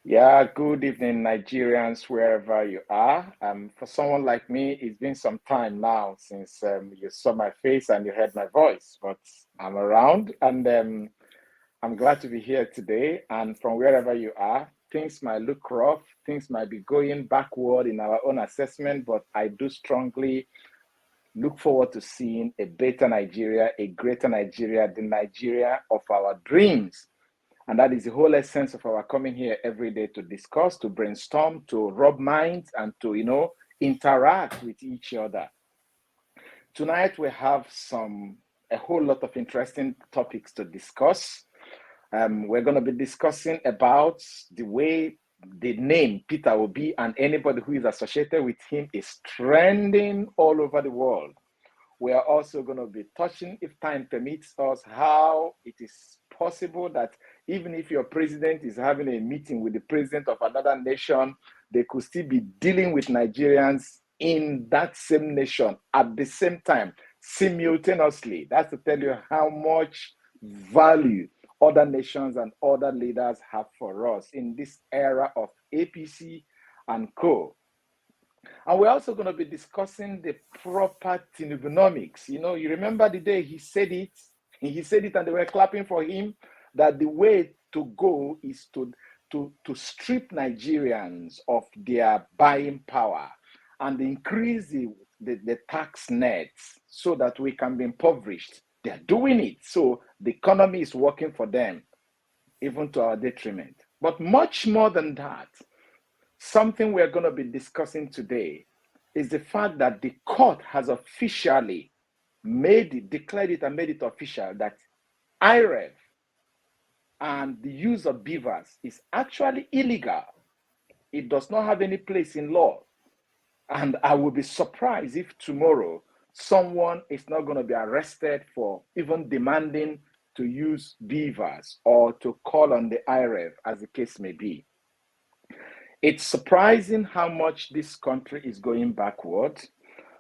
Yeah, good evening, Nigerians, wherever you are. For someone like me, it's been some time now since you saw my face and you heard my voice, but I'm around and I'm glad to be here today. And from wherever you are, things might look rough, things might be going backward in our own assessment, but I do strongly look forward to seeing a better Nigeria, a greater Nigeria, the Nigeria of our dreams. And that is the whole essence of our coming here every day to discuss, to brainstorm, to rub minds, and to, interact with each other. Tonight, we have a whole lot of interesting topics to discuss. We're going to be discussing about the way the name Peter Obi and anybody who is associated with him is trending all over the world. We are also going to be touching, if time permits us, how it is possible that even if your president is having a meeting with the president of another nation, they could still be dealing with Nigerians in that same nation at the same time, simultaneously. That's to tell you how much value other nations and other leaders have for us in this era of APC and co. And we're also going to be discussing the proper Tinubunomics. You remember the day he said it and they were clapping for him, that the way to go is to strip Nigerians of their buying power and increase the tax nets so that we can be impoverished. They're doing it. So the economy is working for them, even to our detriment. But much more than that, something we're going to be discussing today is the fact that the court has officially declared it and made it official that Irev and the use of Bvas is actually illegal. It does not have any place in law. And I will be surprised if tomorrow someone is not going to be arrested for even demanding to use Bvas or to call on the Irev, as the case may be. It's surprising how much this country is going backward,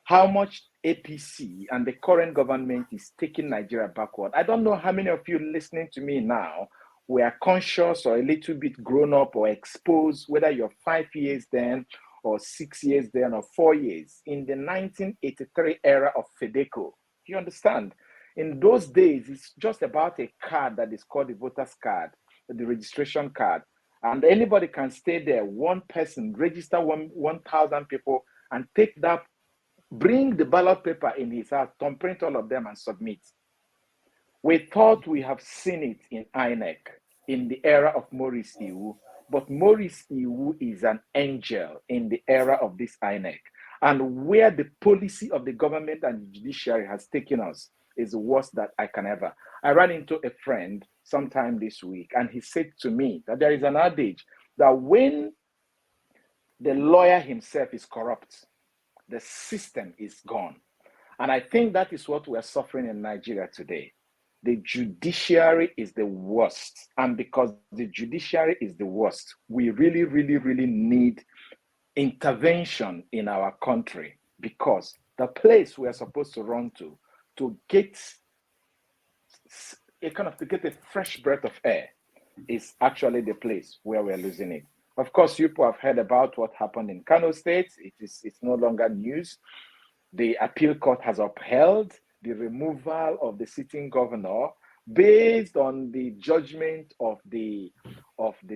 how much APC and the current government is taking Nigeria backward. I don't know how many of you listening to me now were conscious or a little bit grown up or exposed, whether you're 5 years then or 6 years then or 4 years, in the 1983 era of FEDECO. Do you understand? In those days, it's just about a card that is called the voter's card, the registration card. And anybody can stay there, one person, register 1,000 people, and take that, bring the ballot paper in his house, thumbprint all of them, and submit. We thought we have seen it in INEC in the era of Maurice Iwu, but Maurice Iwu is an angel in the era of this INEC. And where the policy of the government and the judiciary has taken us is the worst that I can ever. I ran into a friend sometime this week, and he said to me that there is an adage that when the lawyer himself is corrupt, the system is gone. And I think that is what we're suffering in Nigeria today. The judiciary is the worst. And because the judiciary is the worst, we really, really, really need intervention in our country, because the place we are supposed to run to get a fresh breath of air is actually the place where we're losing it. Of course, you people have heard about what happened in Kano State. It's no longer news. The appeal court has upheld the removal of the sitting governor based on the judgment of the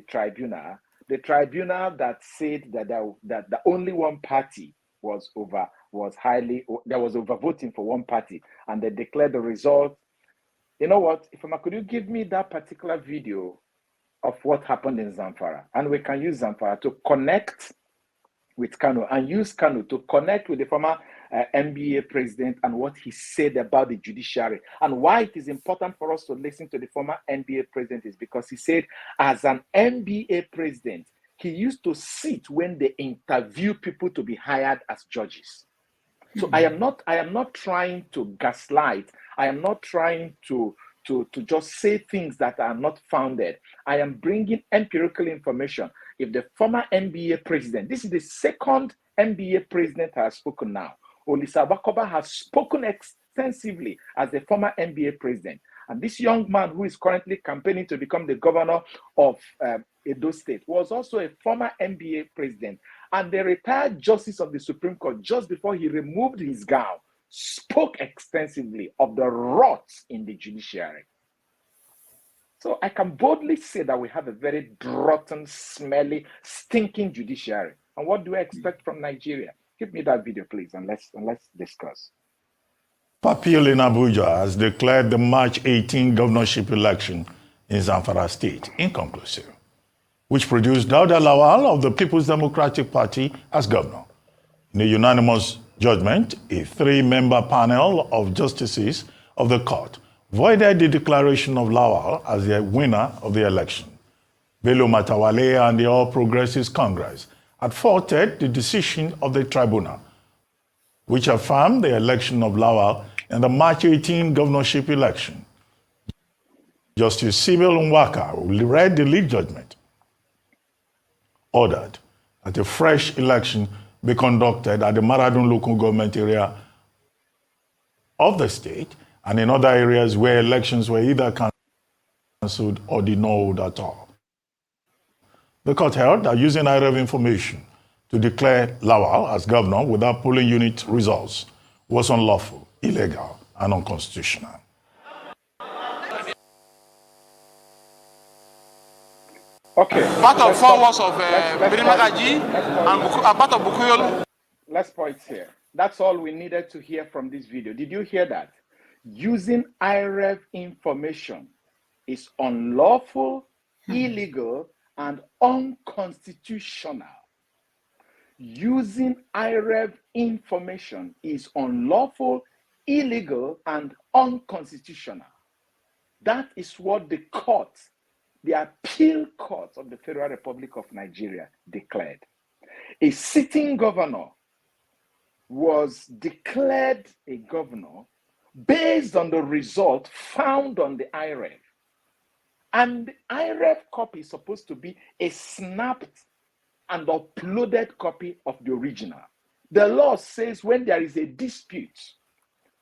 tribunal. The tribunal that said that the only one party was overvoting for one party, and they declared the result. You know what? Ifeoma, could you give me that particular video of what happened in Zamfara? And we can use Zamfara to connect with Kano and use Kano to connect with the former NBA president and what he said about the judiciary. And why it is important for us to listen to the former NBA president is because he said, as an NBA president, he used to sit when they interview people to be hired as judges. So I am not trying to gaslight. I am not trying to just say things that are not founded. I am bringing empirical information. If the former NBA president, this is the second NBA president has spoken now. Olisa Wakoba has spoken extensively as the former NBA president. And this young man who is currently campaigning to become the governor of Edo State, was also a former NBA president and the retired justice of the Supreme Court just before he removed his gown, spoke extensively of the rot in the judiciary. So I can boldly say that we have a very rotten, smelly, stinking judiciary. And what do I expect from Nigeria? Give me that video, please, and let's discuss. Papil in Abuja has declared the March 18 governorship election in Zamfara State inconclusive, which produced Dauda Lawal of the People's Democratic Party as governor. In a unanimous judgment, a three-member panel of justices of the court voided the declaration of Lawal as the winner of the election. Bello Matawale and the All Progressives Congress had faulted the decision of the tribunal, which affirmed the election of Lawal in the March 18 governorship election. Justice Sibyl Nwaka, who read the lead judgment, ordered that a fresh election be conducted at the Maradun local government area of the state and in other areas where elections were either cancelled or did not hold at all. The court held that using Irev information to declare Lawal as governor without polling unit results was unlawful, illegal, and unconstitutional. Okay. Part of 4 was of Birimagaji and part of Bukuyolu. Let's point here. That's all we needed to hear from this video. Did you hear that? Using Irev information is unlawful, illegal, and unconstitutional. Using Irev information is unlawful, illegal, and unconstitutional. That is what the court, the appeal court of the Federal Republic of Nigeria, declared. A sitting governor was declared a governor based on the result found on the Irev. And the Irev copy is supposed to be a snapped and uploaded copy of the original. The law says when there is a dispute,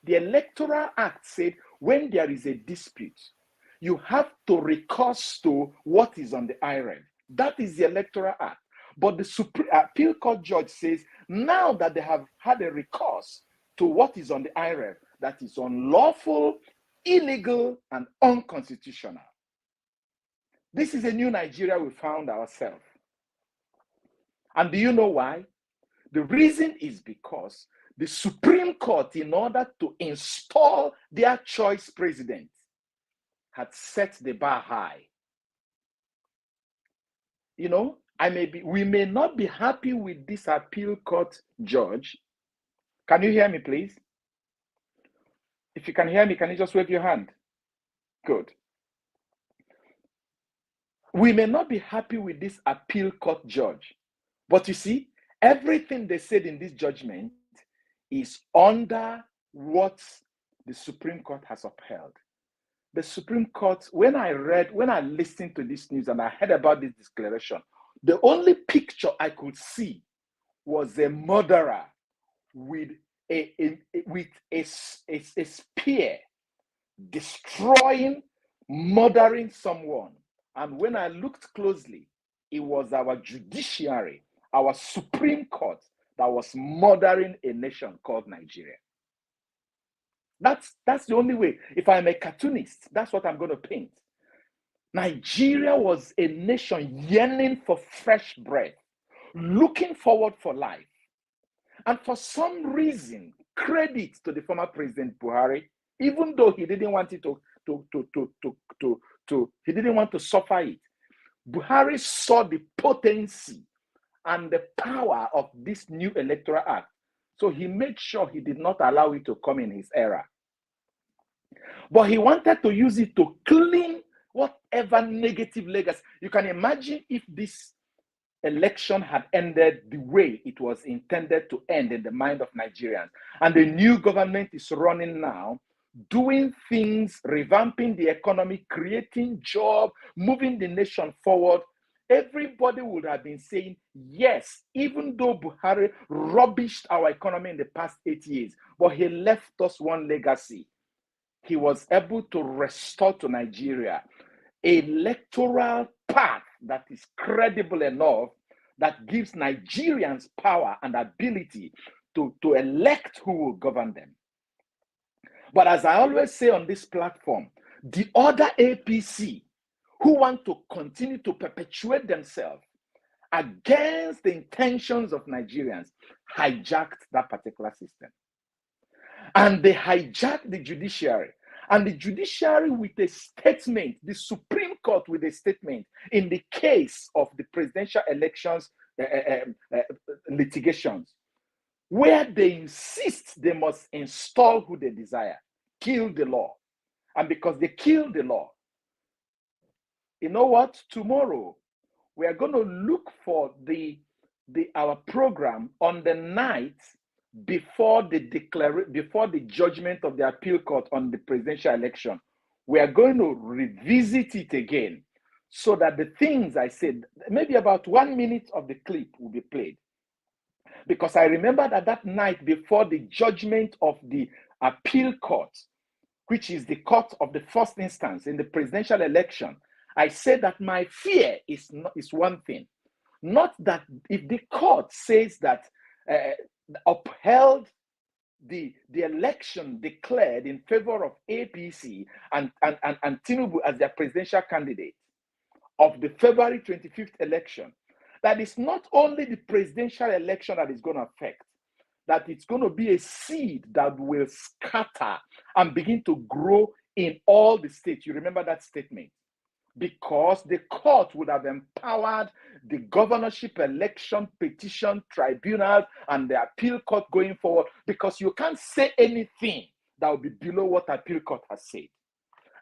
the Electoral Act said when there is a dispute, you have to recourse to what is on the Irev. That is the Electoral Act. But the Supreme Appeal Court judge says now that they have had a recourse to what is on the Irev, that is unlawful, illegal, and unconstitutional. This is a new Nigeria we found ourselves. And do you know why? The reason is because the Supreme Court, in order to install their choice president, had set the bar high. You know, we may not be happy with this appeal court judge. Can you hear me, please? If you can hear me, can you just wave your hand? Good. We may not be happy with this appeal court judge, but you see, everything they said in this judgment is under what the Supreme Court has upheld. The Supreme Court, when I listened to this news and I heard about this declaration, the only picture I could see was a murderer with a spear destroying, murdering someone. And when I looked closely, it was our judiciary, our Supreme Court, that was murdering a nation called Nigeria. That's the only way. If I'm a cartoonist, that's what I'm going to paint. Nigeria was a nation yearning for fresh breath, looking forward for life. And for some reason, credit to the former President Buhari, even though he didn't want it he didn't want to suffer it. Buhari saw the potency and the power of this new Electoral Act. So he made sure he did not allow it to come in his era. But he wanted to use it to clean whatever negative legacy. You can imagine if this election had ended the way it was intended to end in the mind of Nigerians. And the new government is running now, doing things, revamping the economy, creating jobs, moving the nation forward. Everybody would have been saying, yes, even though Buhari rubbished our economy in the past 8 years, but he left us one legacy. He was able to restore to Nigeria an electoral path that is credible enough that gives Nigerians power and ability to elect who will govern them. But as I always say on this platform, the other APC who want to continue to perpetuate themselves against the intentions of Nigerians hijacked that particular system. And they hijacked the judiciary. And the judiciary with a statement, the Supreme Court with a statement in the case of the presidential elections litigations, where they insist they must install who they desire, kill the law. And because they kill the law, you know what? Tomorrow, we are going to look for our program on the night before the judgment of the appeal court on the presidential election. We are going to revisit it again so that the things I said, maybe about 1 minute of the clip will be played. Because I remember that night before the judgment of the appeal court, which is the court of the first instance in the presidential election, I said that my fear is one thing. Not that if the court says that upheld the election declared in favor of APC and Tinubu as their presidential candidate of the February 25th election, that is not only the presidential election that is going to affect, that it's going to be a seed that will scatter and begin to grow in all the states. You remember that statement? Because the court would have empowered the governorship election petition tribunal and the appeal court going forward, because you can't say anything that will be below what appeal court has said.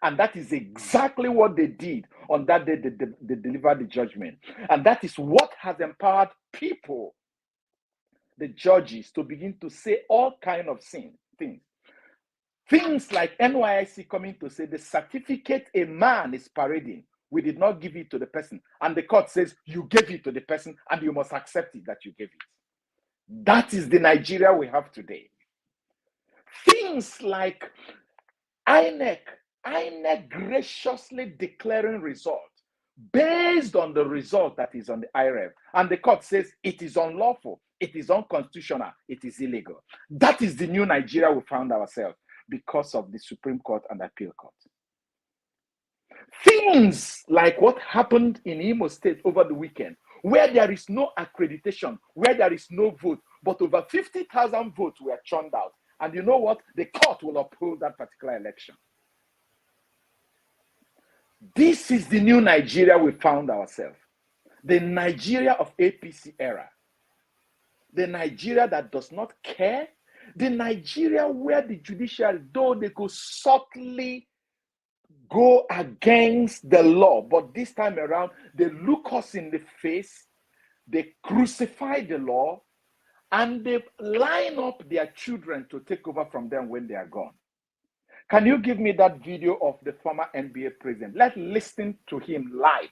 And that is exactly what they did on that day they delivered the judgment. And that is what has empowered people, the judges, to begin to say all kinds of things. Things like NYSC coming to say the certificate a man is parading, we did not give it to the person. And the court says you gave it to the person and you must accept it that you gave it. That is the Nigeria we have today. Things like INEC graciously declaring results based on the result that is on the Irev. And the court says it is unlawful, it is unconstitutional, it is illegal. That is the new Nigeria we found ourselves because of the Supreme Court and Appeal Court. Things like what happened in Imo State over the weekend, where there is no accreditation, where there is no vote, but over 50,000 votes were churned out. And you know what? The court will uphold that particular election. This is the new Nigeria we found ourselves. The Nigeria of APC era. The Nigeria that does not care. The Nigeria where the judiciary, though they could subtly go against the law, but this time around, they look us in the face, they crucify the law, and they line up their children to take over from them when they are gone. Can you give me that video of the former NBA president? Let's listen to him live,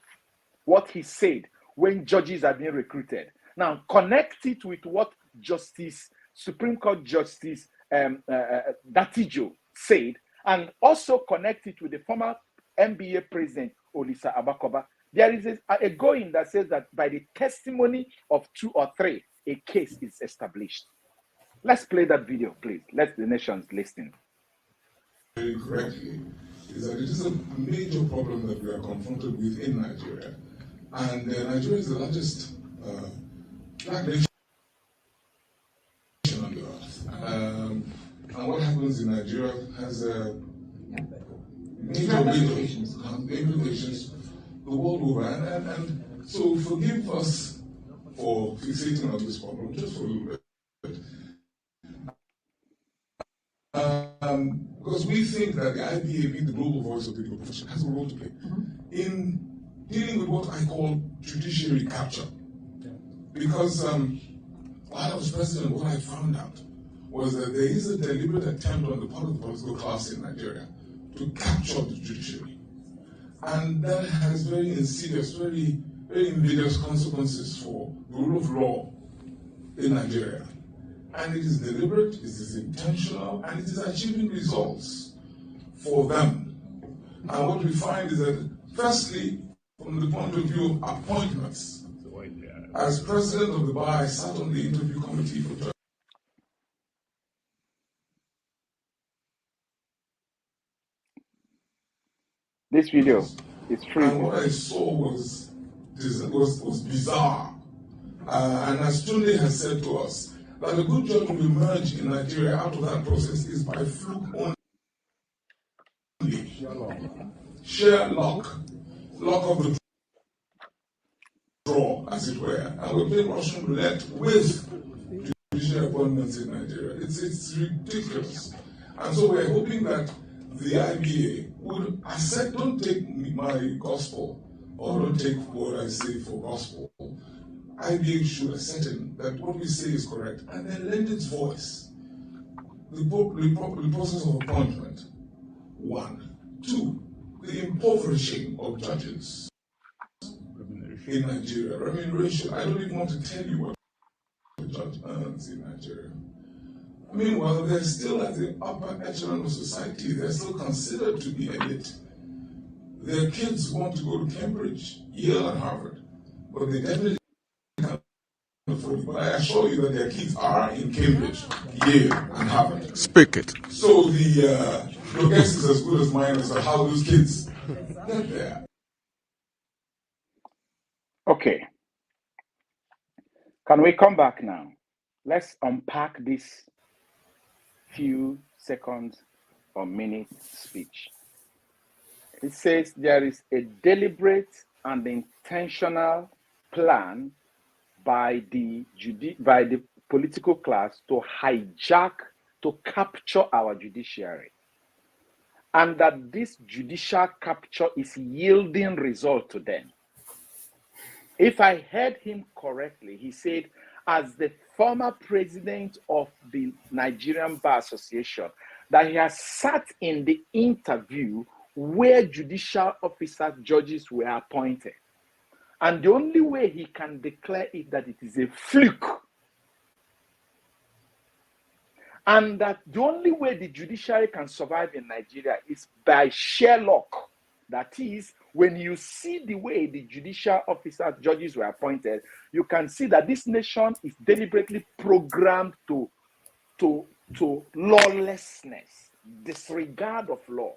what he said when judges are being recruited. Now, connect it with what Supreme Court Justice Datijo said, and also connect it with the former NBA president, Olisa Abakoba. There is a going that says that by the testimony of 2 or 3, a case is established. Let's play that video, please. Let the nations listen. Very correctly, is that it is a major problem that we are confronted with in Nigeria. And Nigeria is the largest black nation on the earth. And what happens in Nigeria has major implications the world over. And so forgive us for fixating on this problem just for a little bit. Because we think that the IPA, being the global voice of the legal profession, has a role to play in dealing with what I call judiciary capture. Because while I was president, what I found out was that there is a deliberate attempt on the part of the political class in Nigeria to capture the judiciary. And that has very insidious, very, very invidious consequences for the rule of law in Nigeria. And it is deliberate, it is intentional, and it is achieving results for them. And what we find is that, firstly, from the point of view of appointments. As president of the bar, I sat on the interview committee for This video is freezing. And what I saw was bizarre. And as Tunde has said to us, that a good judge will emerge in Nigeria out of that process is by fluke only. Sheer luck of the draw, as it were. And we're playing Russian roulette with judicial appointments in Nigeria. It's ridiculous. And so we're hoping that the IBA would accept, don't take my gospel, or don't take what I say for gospel. IBA should ascertain that what we say is correct and then lend its voice. The process of appointment, 1. 2, the impoverishing of judges in Nigeria. Remuneration, I don't even want to tell you what a judge earns in Nigeria. Meanwhile, they're still at the upper echelon of society. They're still considered to be elite. Their kids want to go to Cambridge, Yale, and Harvard, but they definitely can't afford it. But I assure you that their kids are in Cambridge, Yale, and Harvard. Speak it. So your guess is as good as mine as to how those kids get there. Okay. Can we come back now? Let's unpack this few seconds or minute speech. It says there is a deliberate and intentional plan by the political class to hijack, to capture our judiciary. And that this judicial capture is yielding result to them. If I heard him correctly, he said, as the former president of the Nigerian Bar Association, that he has sat in the interview where judicial officer judges were appointed. And the only way he can declare it that it is a fluke. And that the only way the judiciary can survive in Nigeria is by sheer luck. That is, when you see the way the judicial officer judges were appointed, you can see that this nation is deliberately programmed to lawlessness, disregard of law.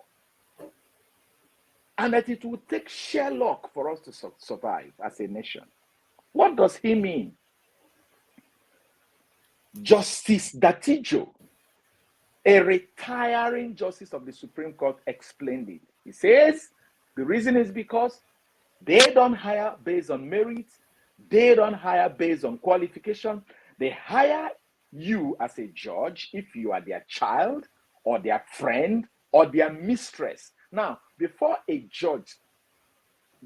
And that it will take sheer luck for us to survive as a nation. What does he mean? Justice Datijo, a retiring justice of the Supreme Court, explained it. He says, the reason is because they don't hire based on merit. They don't hire based on qualification. They hire you as a judge if you are their child or their friend or their mistress. Now, before a judge,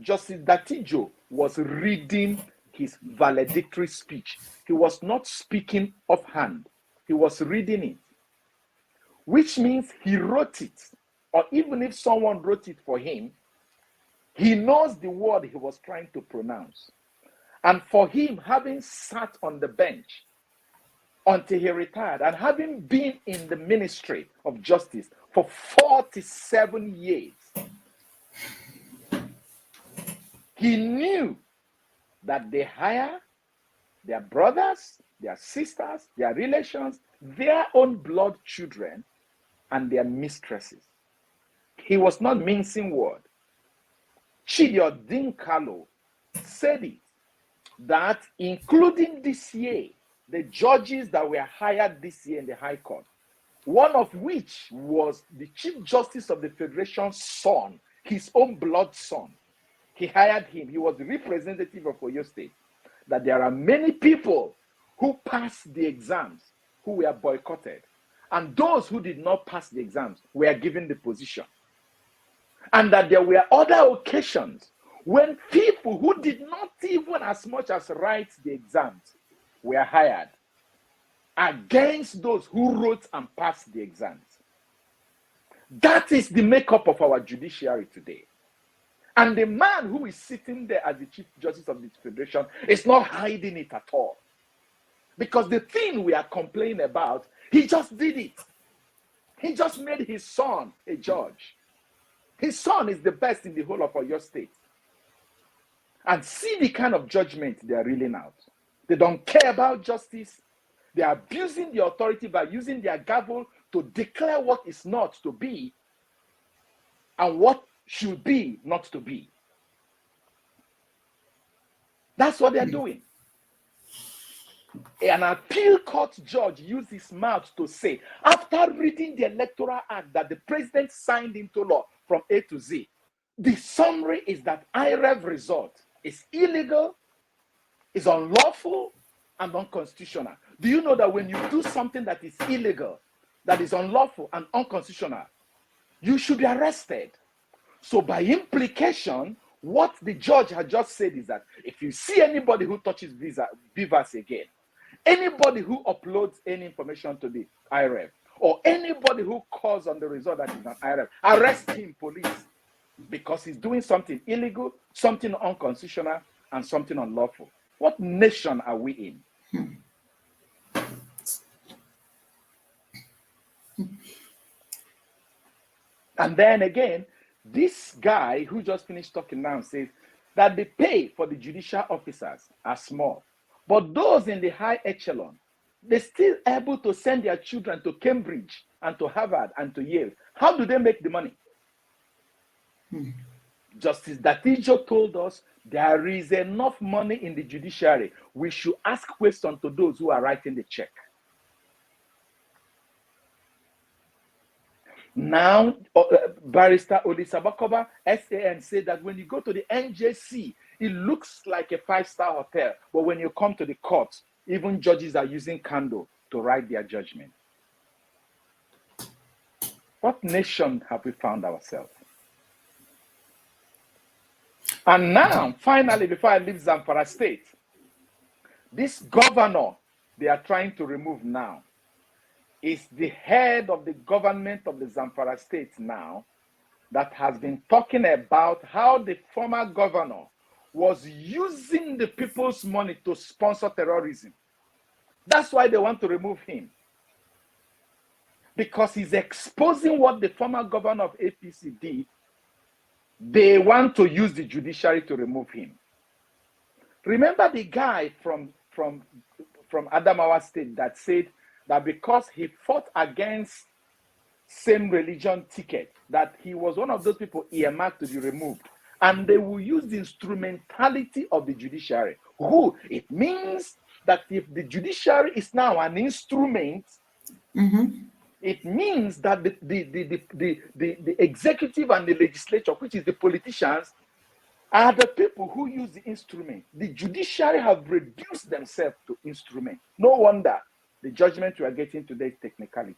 Justice Datijo was reading his valedictory speech. He was not speaking offhand. He was reading it, which means he wrote it. Or even if someone wrote it for him, he knows the word he was trying to pronounce. And for him, having sat on the bench until he retired and having been in the ministry of justice for 47 years, he knew that they hire their brothers, their sisters, their relations, their own blood children, and their mistresses. He was not mincing word. Chidiodin Kalo said it, that including this year, the judges that were hired this year in the High Court, one of which was the Chief Justice of the Federation's son, his own blood son. He hired him. He was the representative of Oyo State. That there are many people who passed the exams who were boycotted. And those who did not pass the exams were given the position. And that there were other occasions when people who did not even as much as write the exams were hired against those who wrote and passed the exams. That is the makeup of our judiciary today. And the man who is sitting there as the Chief Justice of the Federation is not hiding it at all. Because the thing we are complaining about, he just did it. He just made his son a judge. His son is the best in the whole of Oyo State. and see the kind of judgment they are reeling out. They don't care about justice. They are abusing the authority by using their gavel to declare what is not to be and what should be not to be. That's what they're doing. An appeal court judge used his mouth to say, after reading the Electoral Act that the president signed into law from A to Z, the summary is that Irev result is illegal, is unlawful, and unconstitutional. Do you know that when you do something that is illegal, that is unlawful and unconstitutional, you should be arrested? So by implication, what the judge had just said is that if you see anybody who touches Bvas again, anybody who uploads any information to the Irev, or anybody who calls on the result that is not Irev, arrest him, police, because he's doing something illegal, something unconstitutional, and something unlawful. What nation are we in? And then again, this guy who just finished talking now says that the pay for the judicial officers are small, but those in the high echelon, they're still able to send their children to Cambridge and to Harvard and to Yale. How do they make the money? Justice Datijo told us there is enough money in the judiciary. We should ask questions to those who are writing the check. Now, Barrister Odisabakoba, SAN, said that when you go to the NJC, it looks like a 5-star hotel. But when you come to the court, even judges are using candle to write their judgment. What nation have we found ourselves? And now, finally, before I leave Zamfara State, this governor they are trying to remove now is the head of the government of the Zamfara State now that has been talking about how the former governor was using the people's money to sponsor terrorism. That's why they want to remove him. Because he's exposing what the former governor of APC did. They want to use the judiciary to remove him. Remember the guy from Adamawa State that said that because he fought against same religion ticket, that he was one of those people earmarked to be removed. And they will use the instrumentality of the judiciary. Who? It means that if the judiciary is now an instrument, it means that the executive and the legislature, which is the politicians, are the people who use the instrument. The judiciary have reduced themselves to instrument. No wonder the judgment we are getting today is technicality.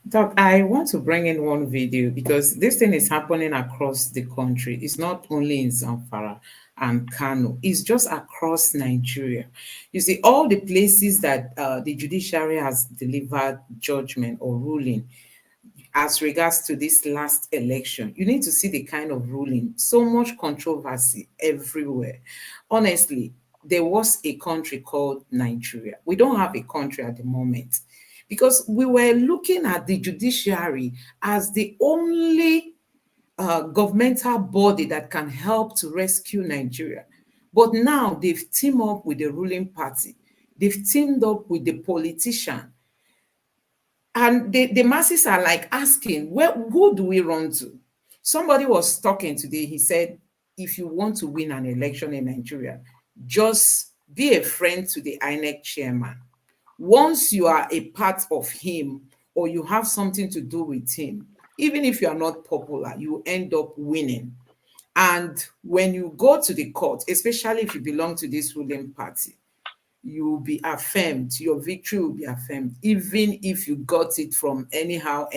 Doc, I want to bring in one video because this thing is happening across the country. It's not only in Zamfara and Kano. It's just across Nigeria. You see, all the places that the judiciary has delivered judgment or ruling as regards to this last election, you need to see the kind of ruling. So much controversy everywhere. Honestly, there was a country called Nigeria. We don't have a country at the moment because we were looking at the judiciary as the only governmental body that can help to rescue Nigeria. But now they've teamed up with the ruling party. They've teamed up with the politician. And the masses are like asking, who do we run to? Somebody was talking today. He said, if you want to win an election in Nigeria, just be a friend to the INEC chairman. Once you are a part of him or you have something to do with him, even if you are not popular, you end up winning. And when you go to the court, especially if you belong to this ruling party, you will be affirmed. Your victory will be affirmed, even if you got it from anyhow,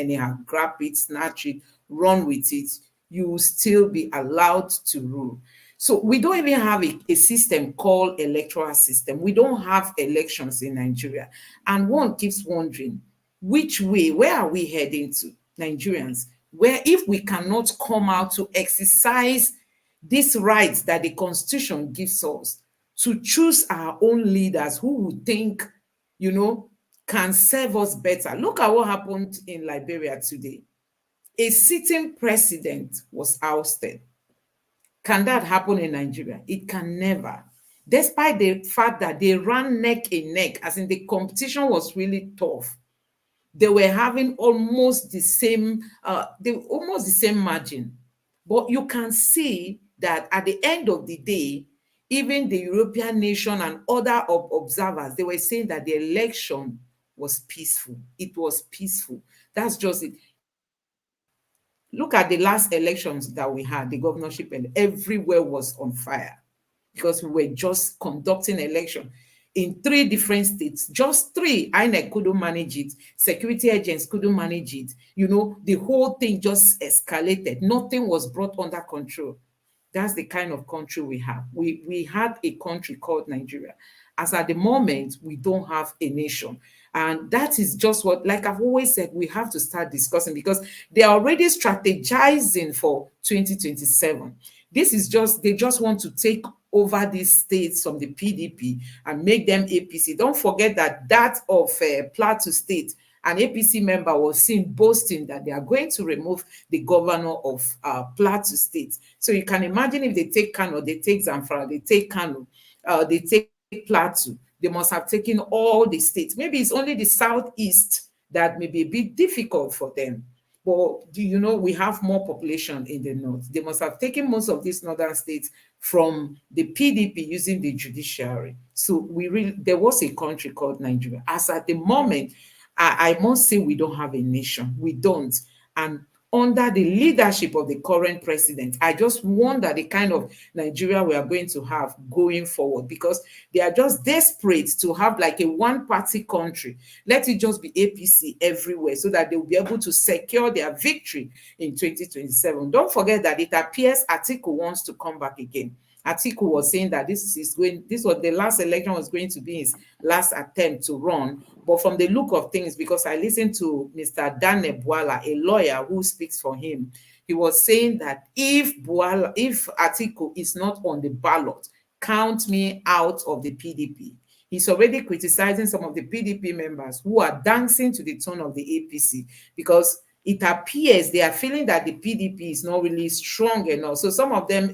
grab it, snatch it, run with it, you will still be allowed to rule. So we don't even have a system called electoral system. We don't have elections in Nigeria. And one keeps wondering, which way, where are we heading to, Nigerians? Where if we cannot come out to exercise these rights that the Constitution gives us, to choose our own leaders who we think, can serve us better. Look at what happened in Liberia today. A sitting president was ousted. Can that happen in Nigeria? It can never. Despite the fact that they ran neck and neck, as in the competition was really tough. They were having almost the same margin. But you can see that at the end of the day, even the European nation and other observers, they were saying that the election was peaceful. It was peaceful. That's just it. Look at the last elections that we had, the governorship, and everywhere was on fire because we were just conducting election in 3 different states, just 3. INEC couldn't manage it. Security agents couldn't manage it. You know, the whole thing just escalated. Nothing was brought under control. That's the kind of country we have. We had a country called Nigeria. As at the moment, we don't have a nation. And that is just what, like I've always said, we have to start discussing because they are already strategizing for 2027. This is just, they just want to take over these states from the PDP and make them APC. Don't forget that of Plateau State, an APC member was seen boasting that they are going to remove the governor of Plateau State. So you can imagine if they take Kano, they take Zamfara, they take Kano, they take Plateau, they must have taken all the states. Maybe it's only the southeast that may be a bit difficult for them. But do you know we have more population in the north? They must have taken most of these northern states from the PDP using the judiciary. So there was a country called Nigeria. As at the moment, I must say we don't have a nation. We don't. And under the leadership of the current president, I just wonder the kind of Nigeria we are going to have going forward because they are just desperate to have like a one-party country. Let it just be APC everywhere so that they will be able to secure their victory in 2027. Don't forget that it appears Atiku wants to come back again. Atiku was saying that this was the last election was going to be his last attempt to run. But from the look of things, because I listened to Mr. Dane Bwala, a lawyer who speaks for him, he was saying that if Atiku is not on the ballot, count me out of the PDP. He's already criticizing some of the PDP members who are dancing to the tune of the APC because it appears they are feeling that the PDP is not really strong enough. So some of them,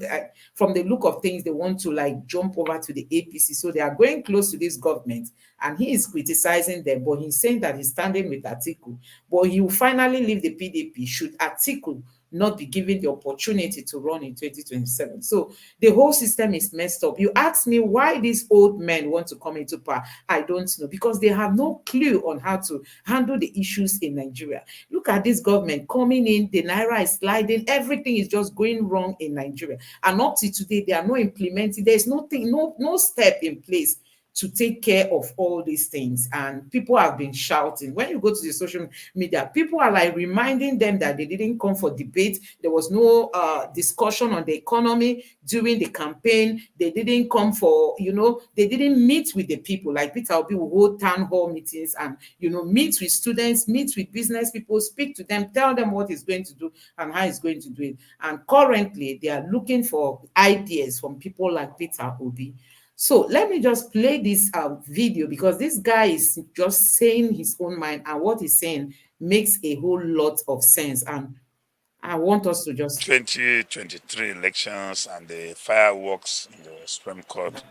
from the look of things, they want to like jump over to the APC. So they are going close to this government and he is criticizing them, but he's saying that he's standing with Atiku. But he will finally leave the PDP should Atiku not be given the opportunity to run in 2027. So the whole system is messed up. You ask me why these old men want to come into power. I don't know, because they have no clue on how to handle the issues in Nigeria. Look at this government coming in, the Naira is sliding, everything is just going wrong in Nigeria. And up to today, they are not implementing, there's nothing, no step in place to take care of all these things. And people have been shouting. When you go to the social media, people are like reminding them that they didn't come for debate. There was no discussion on the economy during the campaign. They didn't come for, they didn't meet with the people. Like Peter Obi will hold town hall meetings and, meet with students, meet with business people, speak to them, tell them what he's going to do and how he's going to do it. And currently, they are looking for ideas from people like Peter Obi. So let me just play this video because this guy is just saying his own mind and what he's saying makes a whole lot of sense. And I want us to just... 2023 elections and the fireworks in the Supreme Court.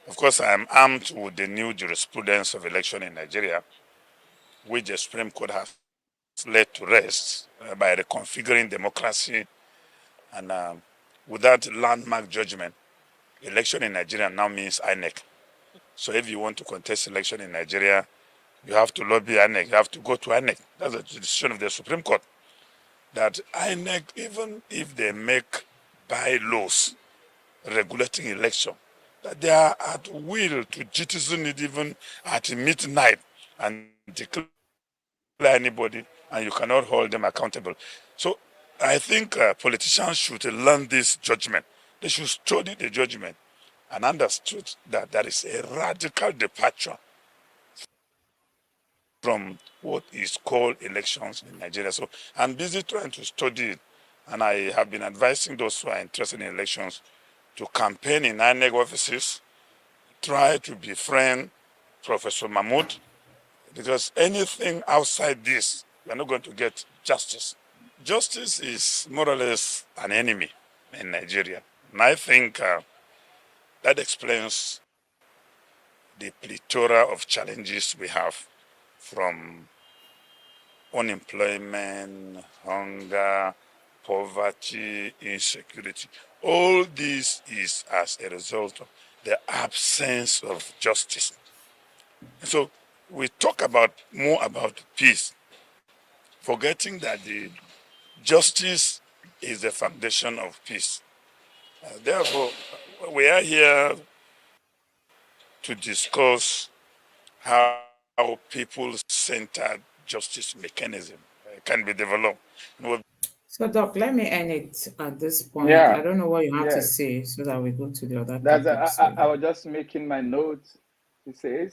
Of course, I am armed with the new jurisprudence of election in Nigeria, which the Supreme Court has laid to rest by reconfiguring democracy. And with that landmark judgment, election in Nigeria now means INEC. So if you want to contest election in Nigeria, you have to lobby INEC, you have to go to INEC. That's a decision of the Supreme Court. That INEC, even if they make bylaws regulating election, that they are at will to jettison it even at midnight and declare anybody, and you cannot hold them accountable. So I think politicians should learn this judgment. They should study the judgment and understood that there is a radical departure from what is called elections in Nigeria. So I'm busy trying to study it, and I have been advising those who are interested in elections to campaign in INEC offices, try to befriend Professor Mahmoud, because anything outside this, we're not going to get justice. Justice is more or less an enemy in Nigeria. And I think that explains the plethora of challenges we have, from unemployment, hunger, poverty, insecurity. All this is as a result of the absence of justice. And so we talk more about peace, forgetting that the justice is the foundation of peace. Therefore, we are here to discuss how people-centered justice mechanism can be developed. So, Doc, let me end it at this point. Yeah. I don't know what you have to Yes. say so that we go to the other That's topics. I was just making my notes. He says,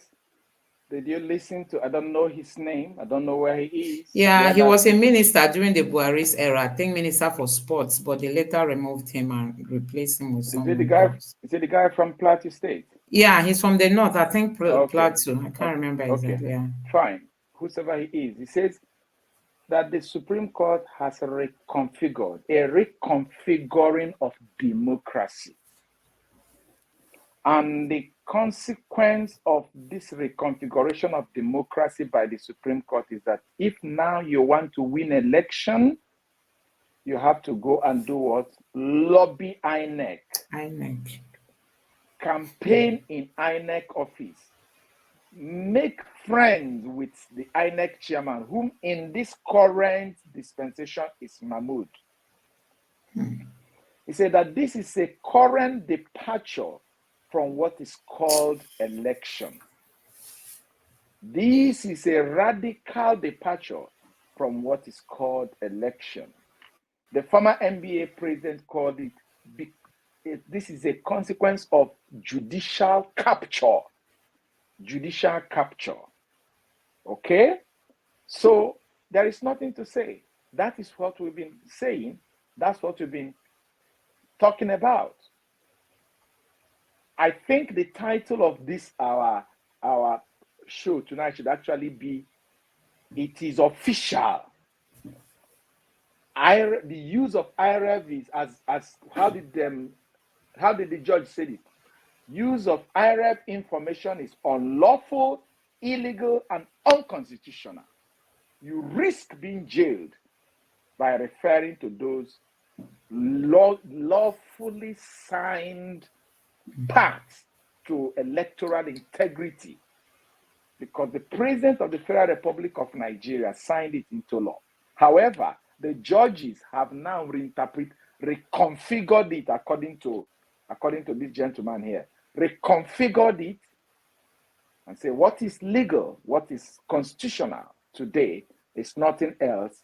did you listen to, I don't know his name, I don't know where he is. Yeah, Where he that, was a minister during the Buhari's era, I think minister for sports, but they later removed him and replaced him with is it the someone guy? else. Is it the guy from Plateau State? Yeah, he's from the north, I think Okay. Plateau. I can't remember Okay. exactly. Yeah. Fine. Whoever he is, he says that the Supreme Court has reconfigured, a reconfiguring of democracy. And the consequence of this reconfiguration of democracy by the Supreme Court is that if now you want to win election, you have to go and do what? Lobby INEC. INEC. Campaign in INEC office. Make friends with the INEC chairman, whom in this current dispensation is Mahmood. He said that this is a current departure from what is called election. This is a radical departure from what is called election. The former NBA president called it, this is a consequence of judicial capture. Judicial capture. Okay? So there is nothing to say. That is what we've been saying. That's what we've been talking about. I think the title of this our show tonight should actually be "It is official." The use of Irev is as how did the judge say it? Use of Irev information is unlawful, illegal, and unconstitutional. You risk being jailed by referring to those lawfully signed paths to electoral integrity, because the President of the Federal Republic of Nigeria signed it into law. However, the judges have now reconfigured it according to this gentleman here. Reconfigured it and say what is legal, what is constitutional today is nothing else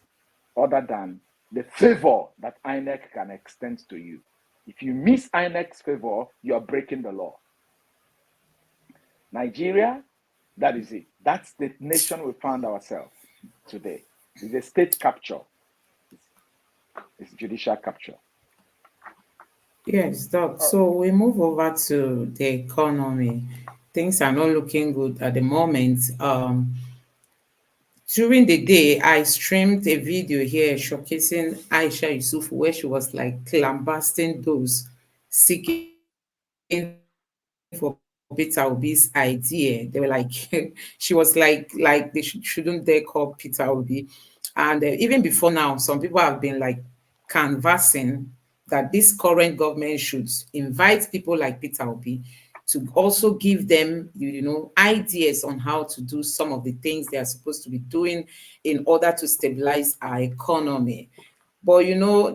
other than the favor that INEC can extend to you. If you miss INEC's favor, you are breaking the law. Nigeria, that is it. That's the nation we found ourselves today. It's a state capture. It's judicial capture. Yes, Doc. So we move over to the economy. Things are not looking good at the moment. During the day, I streamed a video here showcasing Aisha Yusuf, where she was like lambasting those seeking for Peter Obi's idea. They were like, she was like they shouldn't dare call Peter Obi. And even before now, some people have been like canvassing that this current government should invite people like Peter Obi to also give them, ideas on how to do some of the things they are supposed to be doing in order to stabilize our economy. But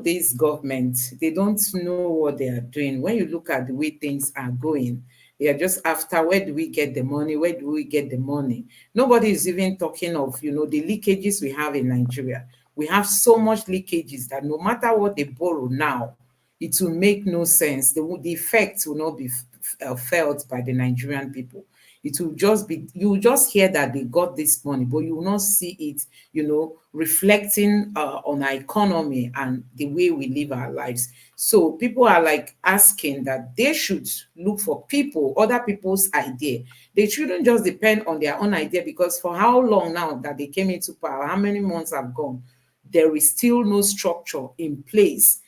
this government, they don't know what they are doing. When you look at the way things are going, they are just after where do we get the money? Where do we get the money? Nobody is even talking of, the leakages we have in Nigeria. We have so much leakages that no matter what they borrow now, it will make no sense. The effects will not be felt by the Nigerian people. It will just be, you will just hear that they got this money, but you will not see it, reflecting on our economy and the way we live our lives. So people are like asking that they should look for other people's idea. They shouldn't just depend on their own idea, because for how long now that they came into power, how many months have gone, there is still no structure in place.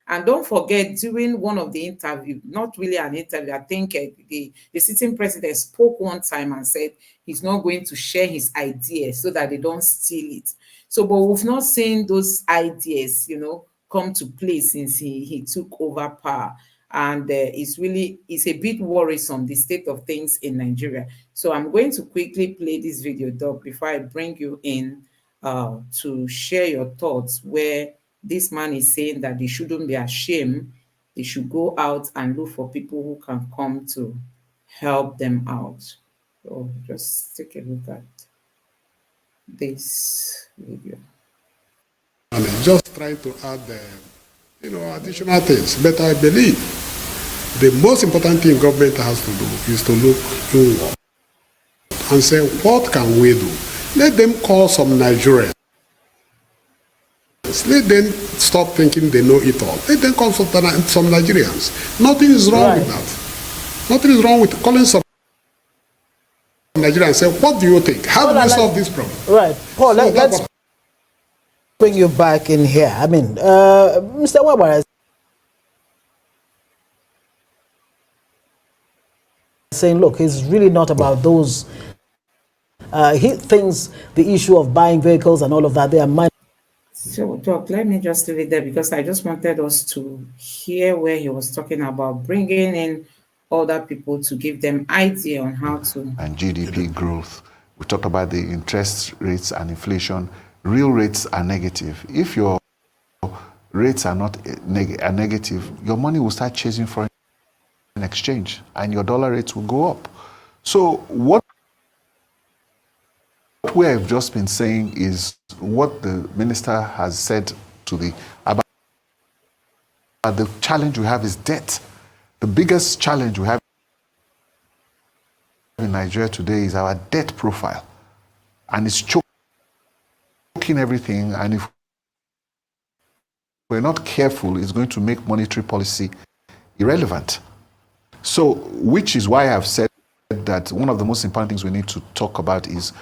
And don't forget, during one of the interview, not really an interview, I think the sitting president spoke one time and said he's not going to share his ideas so that they don't steal it. So, but we've not seen those ideas, come to play since he took over power. And it's a bit worrisome, the state of things in Nigeria. So I'm going to quickly play this video, Doc, before I bring you in to share your thoughts, where this man is saying that they shouldn't be ashamed. They should go out and look for people who can come to help them out. So just take a look at this video. And just trying to add, additional things. But I believe the most important thing government has to do is to look inward and say, what can we do? Let them call some Nigerians. Let them stop thinking they know it all. Let them call some Nigerians. Nothing is wrong with that. Nothing is wrong with calling some Nigerians and say, what do you think? How do we solve this problem? Right. Paul, let's bring you back in here. I mean, Mr. Weber is saying, look, it's really not about those. He thinks the issue of buying vehicles and all of that, they are money. So, Doc, let me just leave it there because I just wanted us to hear where he was talking about bringing in other people to give them idea on how to. And GDP growth. We talk about the interest rates and inflation. Real rates are negative. If your rates are not negative, your money will start chasing foreign exchange and your dollar rates will go up. So what we have just been saying is what the minister has said to about the challenge we have is debt. The biggest challenge we have in Nigeria today is our debt profile, and it's choking everything. And if we're not careful, it's going to make monetary policy irrelevant. So, which is why I've said that one of the most important things we need to talk about is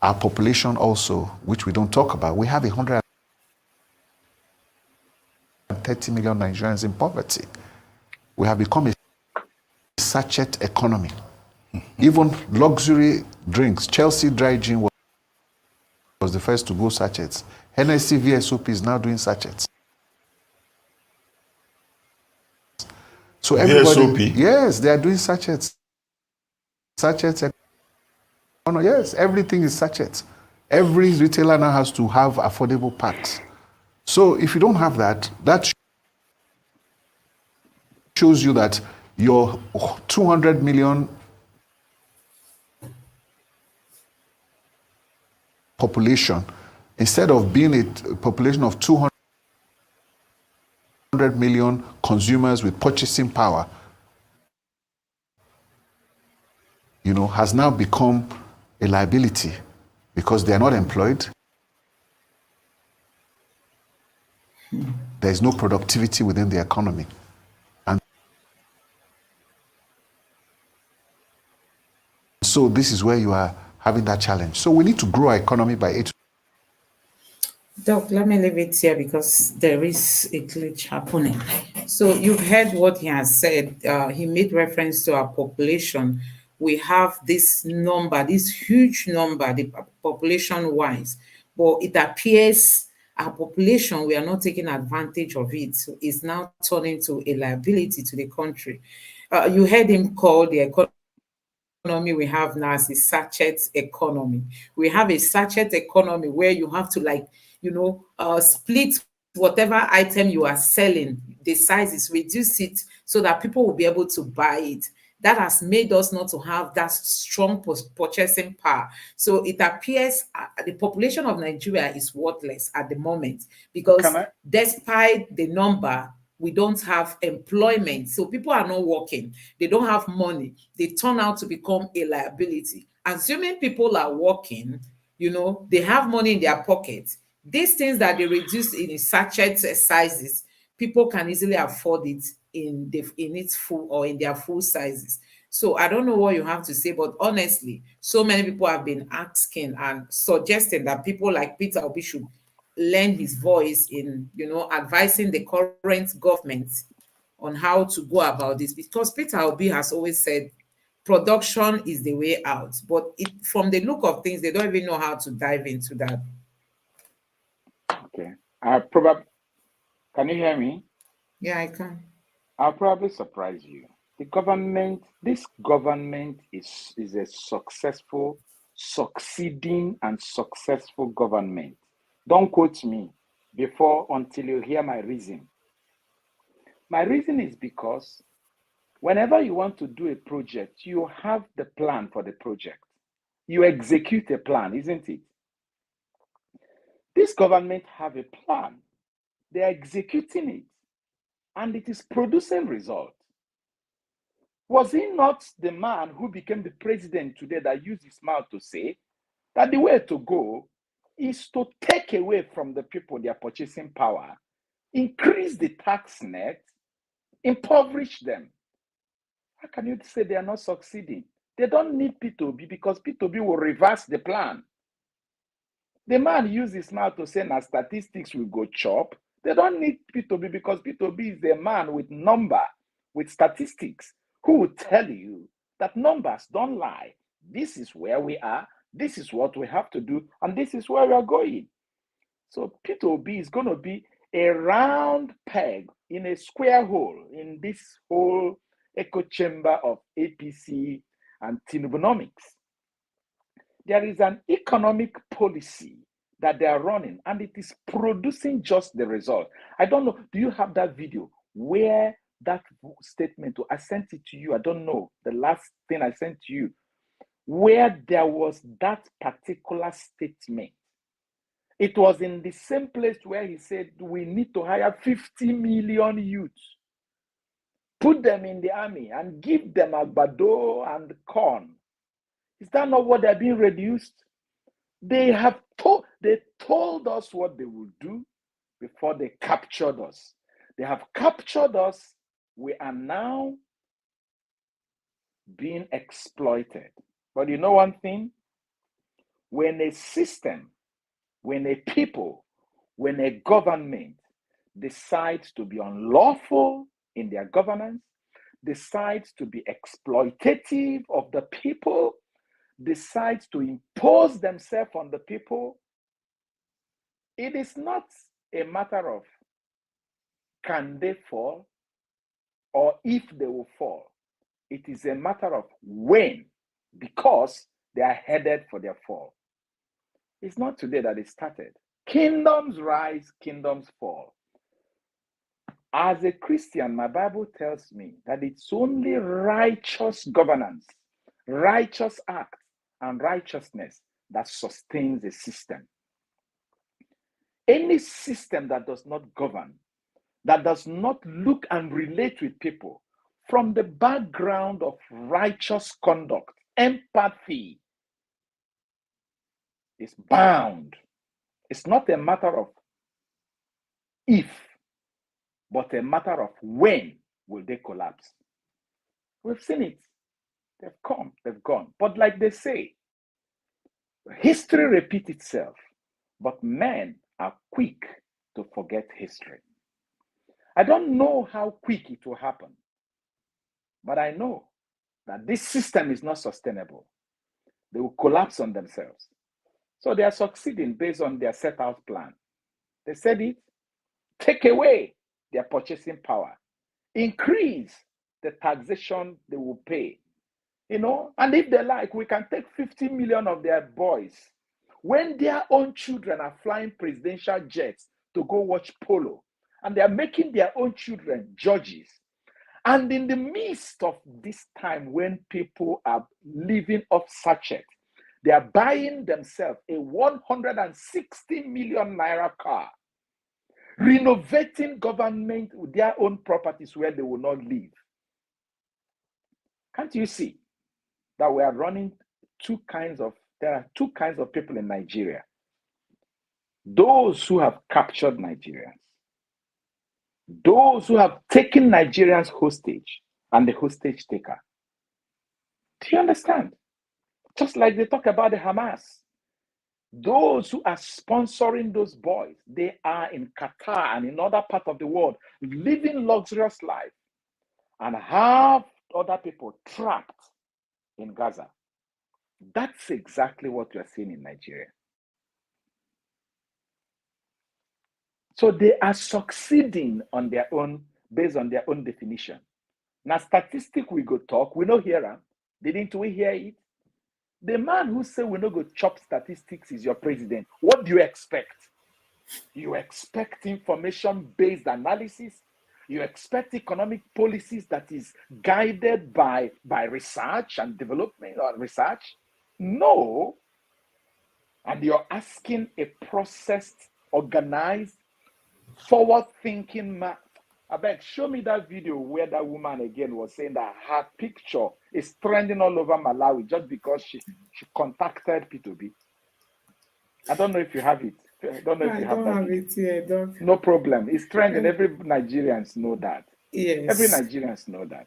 our population also, which we don't talk about. We have 130 million Nigerians in poverty. We have become a sachet economy. Even luxury drinks, Chelsea dry gin was the first to go sachets. Hennessy VSOP is now doing sachets. So everybody, VSOP? Yes, they are doing sachets. Sachets. Oh, no, yes, everything is sachets. Every retailer now has to have affordable packs. So if you don't have that, that shows you that your 200 million population, instead of being a population of 200 million consumers with purchasing power, has now become a liability because they are not employed. There is no productivity within the economy. And so this is where you are having that challenge. So we need to grow our economy by 8. Doc, let me leave it here because there is a glitch happening. So you've heard what he has said. He made reference to our population. We have this number, this huge number, the population-wise, but it appears our population, we are not taking advantage of it. So it's now turning to a liability to the country. You heard him call the economy we have now as a sachet economy. We have a sachet economy where you have to split whatever item you are selling, the sizes, reduce it so that people will be able to buy it. That has made us not to have that strong purchasing power. So it appears the population of Nigeria is worthless at the moment because despite the number, we don't have employment. So people are not working. They don't have money. They turn out to become a liability. Assuming people are working, they have money in their pockets. These things that they reduce in sachet sizes, people can easily afford it in its full or in their full sizes. So I don't know what you have to say, but honestly, so many people have been asking and suggesting that people like Peter Obi should lend his voice in, advising the current government on how to go about this, because Peter Obi has always said production is the way out. But from the look of things, they don't even know how to dive into that. Okay. Can you hear me? Yeah, I can. I'll probably surprise you. This government is a succeeding and successful government. Don't quote me until you hear my reason. My reason is because whenever you want to do a project, you have the plan for the project. You execute a plan, isn't it? This government have a plan. They're executing it, and it is producing results. Was he not the man who became the president today that used his mouth to say that the way to go is to take away from the people their purchasing power, increase the tax net, impoverish them? How can you say they are not succeeding? They don't need Peter Obi, because Peter Obi will reverse the plan. The man used his mouth to say that statistics will go chop. They don't need Peter Obi, because Peter Obi is the man with statistics, who will tell you that numbers don't lie. This is where we are, this is what we have to do, and this is where we are going. So Peter Obi is going to be a round peg in a square hole in this whole echo chamber of APC and Tinubunomics. There is an economic policy that they are running, and it is producing just the result. I don't know, do you have that video where that statement, I sent it to you, I don't know, the last thing I sent to you, where there was that particular statement? It was in the same place where he said we need to hire 50 million youths, put them in the army, and give them agbado and corn. Is that not what they're being reduced? They told us what they would do before they captured us. They have captured us. We are now being exploited. But you know one thing? When a system, when a people, when a government decides to be unlawful in their governance, decides to be exploitative of the people, decides to impose themselves on the people, it is not a matter of can they fall or if they will fall. It is a matter of when, because they are headed for their fall. It's not today that it started. Kingdoms rise, kingdoms fall. As a Christian, my Bible tells me that it's only righteous governance, righteous act, and righteousness that sustains a system. Any system that does not govern, that does not look and relate with people from the background of righteous conduct, empathy, is bound. It's not a matter of if, but a matter of when will they collapse. We've seen it. They've come, they've gone. But like they say, history repeats itself, but men are quick to forget history. I don't know how quick it will happen, but I know that this system is not sustainable. They will collapse on themselves. So they are succeeding based on their set out plan. They said it, take away their purchasing power, increase the taxation they will pay. And if they like, we can take 50 million of their boys when their own children are flying presidential jets to go watch polo, and they are making their own children judges. And in the midst of this time when people are living off sachet, they are buying themselves a 160 million naira car, renovating government with their own properties where they will not live. Can't you see that we are running there are two kinds of people in Nigeria? Those who have captured Nigerians, those who have taken Nigerians hostage, and the hostage taker. Do you understand? Just like they talk about the Hamas. Those who are sponsoring those boys, they are in Qatar and in other parts of the world living luxurious life and have other people trapped in Gaza. That's exactly what we are seeing in Nigeria. So they are succeeding on their own, based on their own definition. Now, statistic we go talk, we know here, didn't we hear it? The man who say we no go chop statistics is your president. What do you expect? You expect information-based analysis? You expect economic policies that is guided by research and development or research? No. And you're asking a processed, organized, forward-thinking man. I beg, show me that video where that woman again was saying that her picture is trending all over Malawi just because she contacted Peter Obi. I don't know if you have it. I don't know if you have that. I don't have it here, Doc. No problem. It's trending. Every Nigerians know that. Yes. Every Nigerians know that.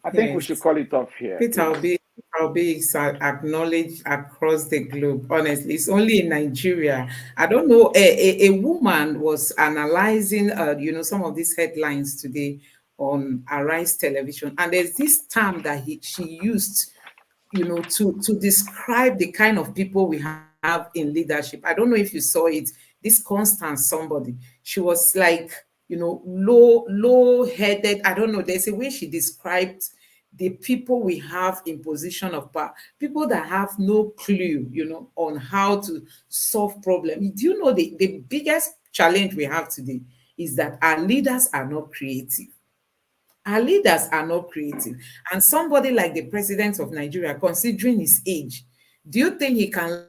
I think we should call it off here. Peter Obi is acknowledged across the globe. Honestly, it's only in Nigeria. I don't know. A woman was analyzing, some of these headlines today on Arise Television, and there's this term that she used, to describe the kind of people we have in leadership. I don't know if you saw it. This constant somebody. She was like, low-headed. I don't know. There's a way she described the people we have in position of power, people that have no clue, on how to solve problems. Do you know the biggest challenge we have today is that our leaders are not creative. Our leaders are not creative. And somebody like the president of Nigeria, considering his age, do you think he can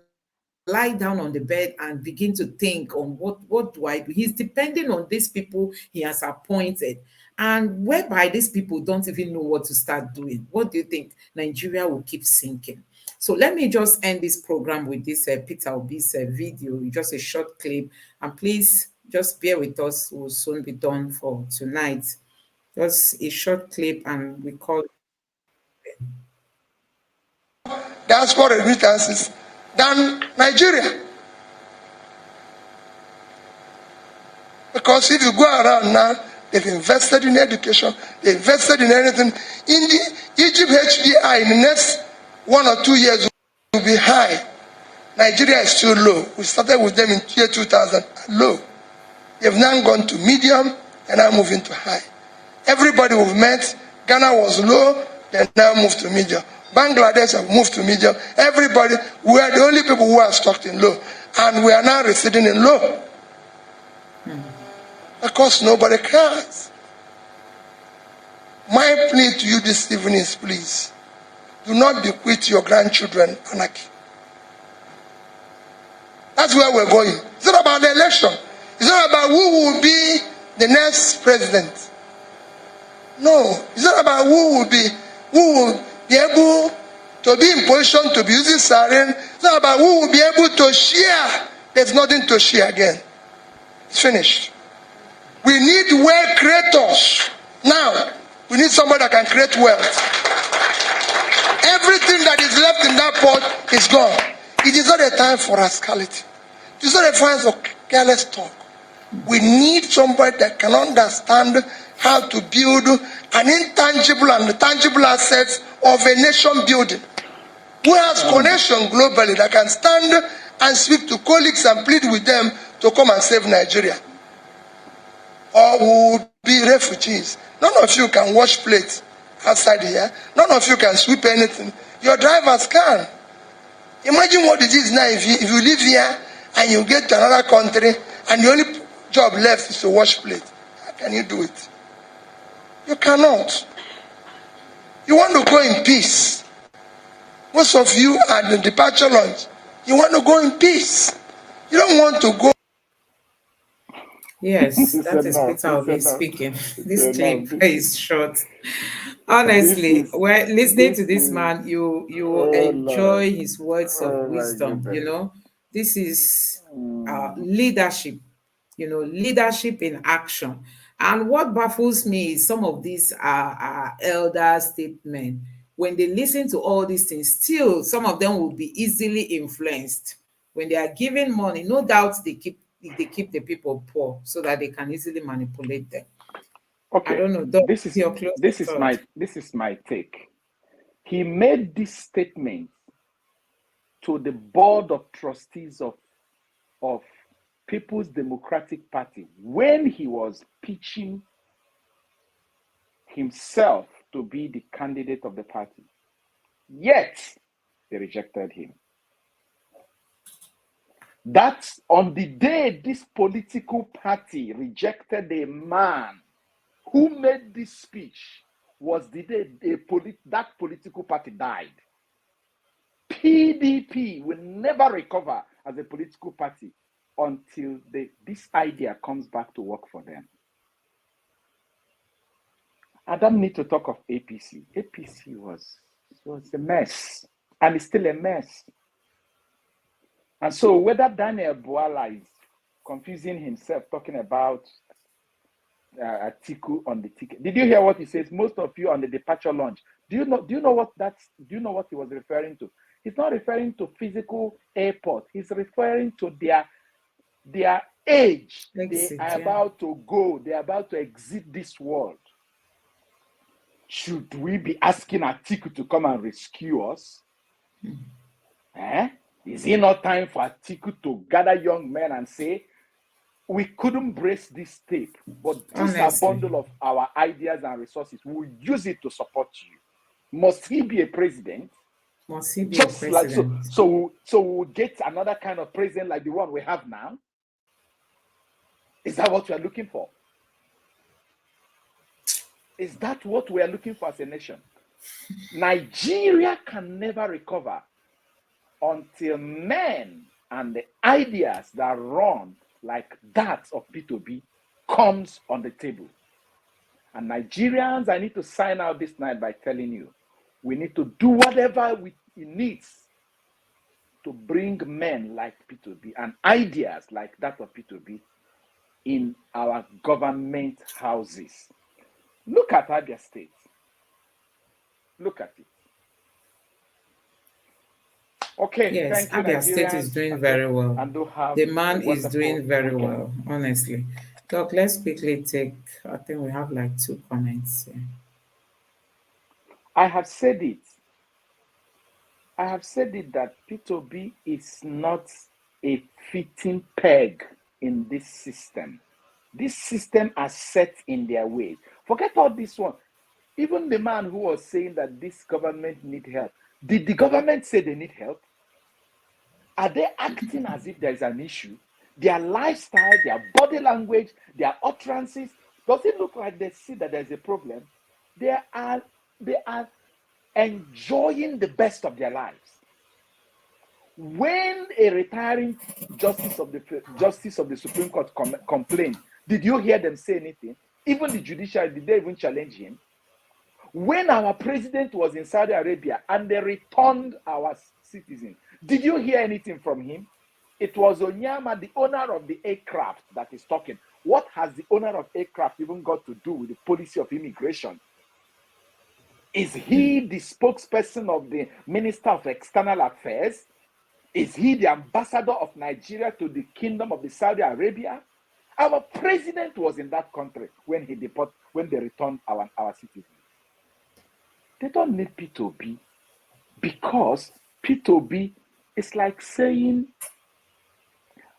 lie down on the bed and begin to think on what do I do? He's depending on these people he has appointed, and whereby these people don't even know what to start doing. What do you think? Nigeria will keep sinking. So let me just end this program with this Peter Obi's video, just a short clip, and please just bear with us. We'll soon be done for tonight. Just a short clip, and we call it diaspora remittances than Nigeria. Because if you go around now, they've invested in education, they invested in anything. In the Egypt HDI in the next 1 or 2 years will be high. Nigeria is still low. We started with them in year 2000, low. They've now gone to medium and now moving to high. Everybody we've met, Ghana was low, they now moved to medium. Bangladesh have moved to medium. Everybody, we are the only people who are stuck in low. And we are now receding in low. Because nobody cares. My plea to you this evening is, please, do not bequeath your grandchildren anarchy. That's where we're going. It's not about the election. It's not about who will be the next president. No, it's not about who will be able to be in position to be using siren. It's not about who will be able to share. There's nothing to share again. It's finished. We need wealth creators. Now, we need somebody that can create wealth. Everything that is left in that pot is gone. It is not a time for rascality. It is not a time for careless talk. We need somebody that can understand how to build an intangible and tangible assets of a nation building. Who has connection globally that can stand and speak to colleagues and plead with them to come and save Nigeria. Or who would be refugees. None of you can wash plates outside here. None of you can sweep anything. Your drivers can. Imagine what it is now if you live here and you get to another country and the only job left is to wash plates. How can you do it? You cannot. You want to go in peace. Most of you at the departure lunch, you want to go in peace. You don't want to go. Yes, that is Peter Obi speaking. This clip is short. Honestly, when listening to this man, you will enjoy his words of wisdom. This is leadership. Leadership in action. And what baffles me is some of these elder statements. when they listen to all these things, still some of them will be easily influenced. When they are given money, no doubt they keep the people poor so that they can easily manipulate them. Okay. I don't know. This is my take. He made this statement to the board of trustees of People's Democratic Party when he was pitching himself to be the candidate of the party. Yet, they rejected him. That's on the day this political party rejected a man who made this speech was the day that political party died. PDP will never recover as a political party until this idea comes back to work for them. I don't need to talk of APC. APC was a mess, and it's still a mess. And so whether Daniel Bwala is confusing himself talking about Atiku on the ticket. Did you hear what he says? Most of you on the departure launch. Do you know what he was referring to? He's not referring to physical airport. He's referring to their age. They are about to go. They are about to exit this world. Should we be asking Atiku to come and rescue us? Is it not time for Atiku to gather young men and say, we couldn't brace this tape, but this is a bundle of our ideas and resources. We'll use it to support you. Must he be a president? Must he be a president? Like, so we'll get another kind of president like the one we have now? Is that what we are looking for? Is that what we are looking for as a nation? Nigeria can never recover until men and the ideas that run like that of P2B comes on the table. And Nigerians, I need to sign out this night by telling you, we need to do whatever it needs to bring men like P2B and ideas like that of P2B in our government houses. Look at Abia State. Look at it. Okay. Yes, thank you, Abia State is doing very well. The man is doing very well, honestly. Doc, let's quickly take, I think we have like 2 comments here. I have said it. That P2B is not a fitting peg in this system. This system are set in their way. Forget all this one. Even the man who was saying that this government need help. Did the government say they need help? Are they acting as if there is an issue? Their lifestyle, their body language, their utterances, does it look like they see that there's a problem? They are enjoying the best of their lives. When a retiring justice of the Supreme Court complained, did you hear them say anything? Even the Judiciary, did they even challenge him? When our president was in Saudi Arabia and they returned our citizens, did you hear anything from him? It was Onyama, the owner of the aircraft, that is talking. What has the owner of aircraft even got to do with the policy of immigration? Is he the spokesperson of the Minister of External Affairs? Is he the ambassador of Nigeria to the Kingdom of the Saudi Arabia? Our president was in that country when they returned our citizens. They don't need P2B because P2B is like saying,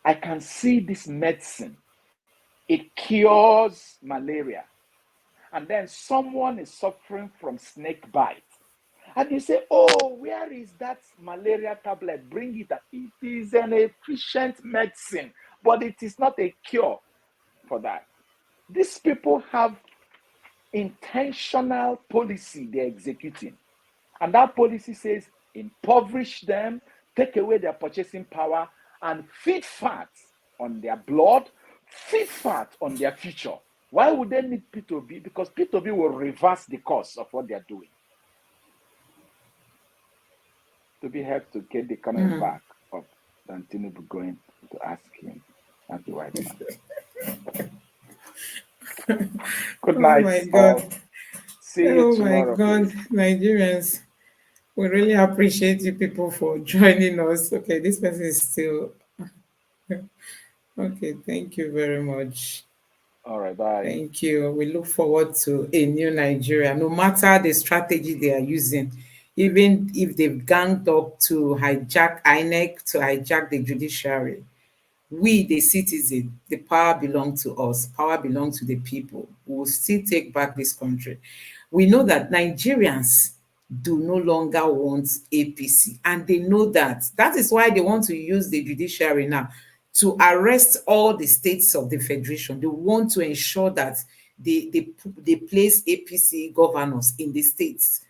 I can see this medicine. It cures malaria. And then someone is suffering from snake bite. And you say, oh, where is that malaria tablet? Bring it. It is an efficient medicine, but it is not a cure for that. These people have intentional policy they're executing. And that policy says, impoverish them, take away their purchasing power, and feed fat on their blood, feed fat on their future. Why would they need P2B? Because P2B will reverse the course of what they're doing. To be helped to get the coming back of Tinubu going to ask him as the white man. Good night. Oh my God. See you Oh tomorrow, my God, please. Nigerians. We really appreciate you people for joining us. Okay, this person is still okay. Thank you very much. All right, bye. Thank you. We look forward to a new Nigeria, no matter the strategy they are using, even if they've ganged up to hijack INEC, to hijack the judiciary. We, the citizen, the power belongs to us. Power belongs to the people. We will still take back this country. We know that Nigerians do no longer want APC, and they know that. That is why they want to use the judiciary now to arrest all the states of the federation. They want to ensure that they place APC governors in the states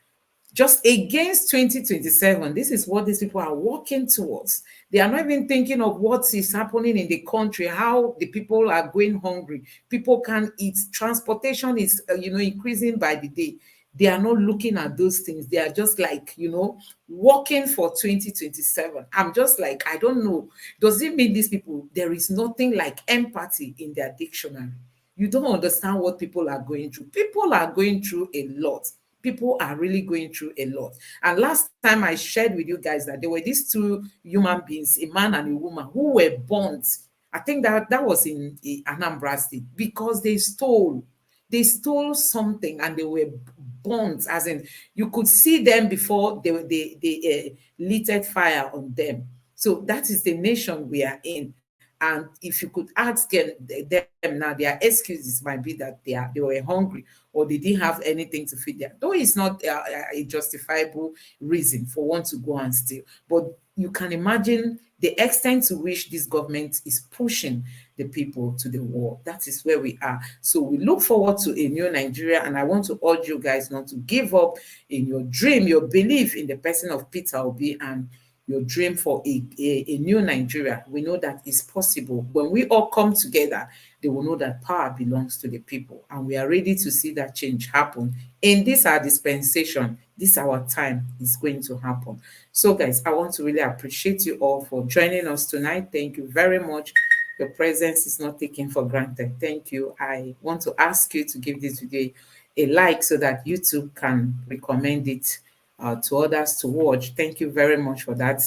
just against 2027. This is what these people are working towards. They are not even thinking of what is happening in the country, how the people are going hungry. People can't eat. Transportation is, increasing by the day. They are not looking at those things. They are just like, working for 2027. I'm just like, I don't know. Does it mean these people, there is nothing like empathy in their dictionary? You don't understand what people are going through. People are going through a lot. People are really going through a lot. And last time I shared with you guys that there were these two human beings, a man and a woman, who were burnt. I think that was in Anambra State, because they stole something and they were burnt, as in you could see them before they lit fire on them. So that is the nation we are in. And if you could ask them now, their excuses might be that they were hungry, or they didn't have anything to feed them. Though it's not a justifiable reason for one to go and steal. But you can imagine the extent to which this government is pushing the people to the wall. That is where we are. So we look forward to a new Nigeria, and I want to urge you guys not to give up in your dream, your belief in the person of Peter Obi, and your dream for a new Nigeria. We know that it's possible. When we all come together, they will know that power belongs to the people. And we are ready to see that change happen. In this our dispensation, this our time is going to happen. So guys, I want to really appreciate you all for joining us tonight. Thank you very much. Your presence is not taken for granted. Thank you. I want to ask you to give this video a like so that YouTube can recommend it to others to watch. Thank you very much for that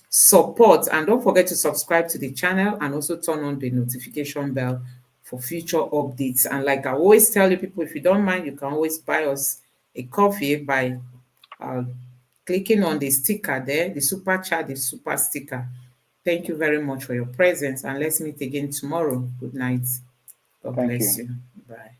support, and don't forget to subscribe to the channel and also turn on the notification bell for future updates. And like I always tell you people, if you don't mind, you can always buy us a coffee by clicking on the sticker there, the super chat, the super sticker. Thank you very much for your presence, and let's meet again tomorrow. Good night. God bless you. Bye.